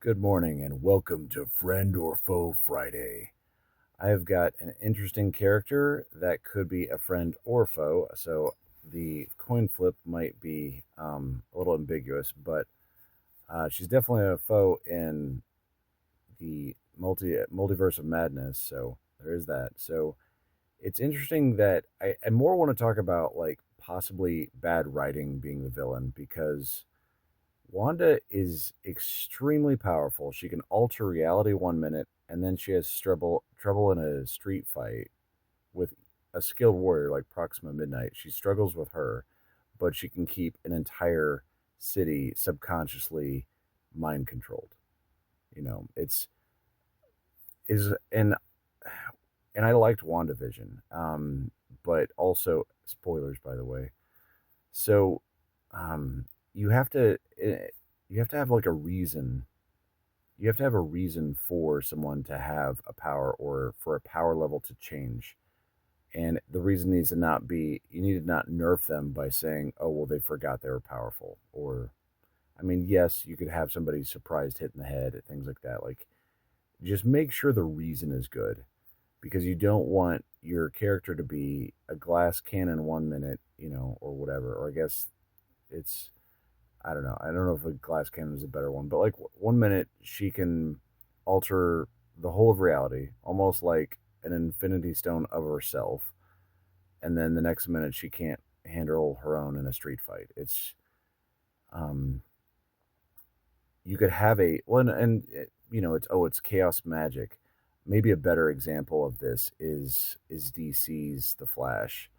Good morning and welcome to Friend or Foe Friday. I have got an interesting character that could be a friend or foe, so the coin flip might be a little ambiguous, but she's definitely a foe in the multiverse of madness, so there is that. So it's interesting that I more want to talk about like possibly bad writing being the villain because Wanda is extremely powerful. She can alter reality 1 minute, and then she has trouble in a street fight with a skilled warrior like Proxima Midnight. She struggles with her, but she can keep an entire city subconsciously mind controlled. It's is and I liked WandaVision, but also spoilers by the way. So, you have to you have to have like a reason. You have to have a reason for someone to have a power or for a power level to change. And the reason needs to not be you need to not nerf them by saying, "Oh, well, they forgot they were powerful." Or, I mean, yes, you could have somebody surprised hit in the head, things like that. Like, just make sure the reason is good because you don't want your character to be a glass cannon 1 minute, or whatever. Or I guess it's I don't know. I don't know if a glass cannon is a better one, but like 1 minute she can alter the whole of reality, almost like an infinity stone of herself, and then the next minute she can't handle her own in a street fight. Um, you could have a well, it's chaos magic. Maybe a better example of this is DC's The Flash.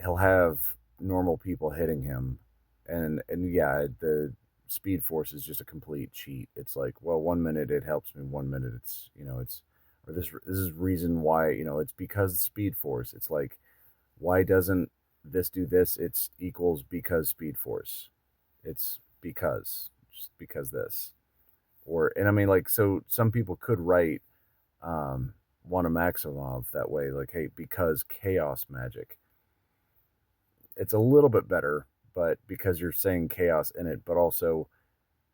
He'll have normal people hitting him, and yeah, the Speed Force is just a complete cheat. It's like, well, 1 minute it helps me, 1 minute it's or this is reason why it's because the Speed Force. It's like, why doesn't this do this? It's equals because Speed Force. It's because just because this and I mean like so some people could write one of Maximoff that way, like, hey, because chaos magic it's a little bit better, but because you're saying chaos in it, but also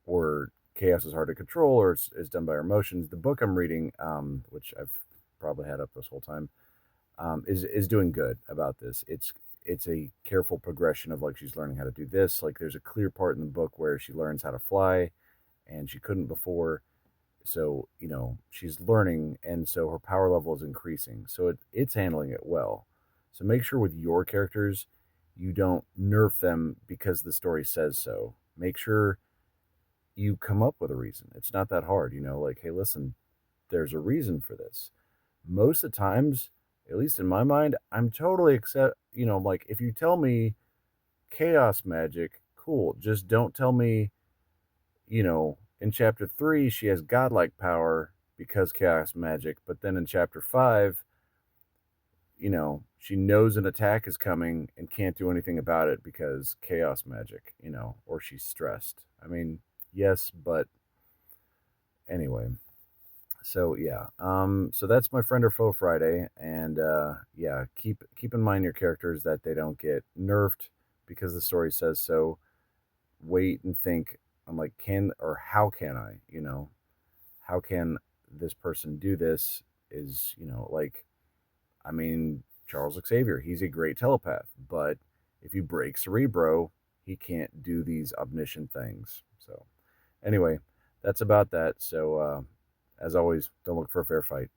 or chaos is hard to control or it's done by our emotions. The book I'm reading, which I've probably had up this whole time, is doing good about this. It's a careful progression of like she's learning how to do this. Like there's a clear part in the book where she learns how to fly, and she couldn't before. So she's learning, and so her power level is increasing. So it's handling it well. So make sure with your characters you don't nerf them because the story says so. Make sure you come up with a reason. It's not that hard, like, hey, listen, there's a reason for this. Most of the times, at least in my mind, I'm totally like if you tell me chaos magic, cool. Just don't tell me, in chapter 3 she has godlike power because chaos magic, but then in chapter 5, she knows an attack is coming and can't do anything about it because chaos magic, or she's stressed. I mean, yes, but anyway. So yeah. So that's my friend or foe Friday, and yeah, keep in mind your characters that they don't get nerfed because the story says so. Wait and think. I'm like, can or how can I? How can this person do this? Is like, I mean, Charles Xavier, he's a great telepath, but if you break Cerebro, he can't do these omniscient things. So, anyway, that's about that. So, as always, don't look for a fair fight.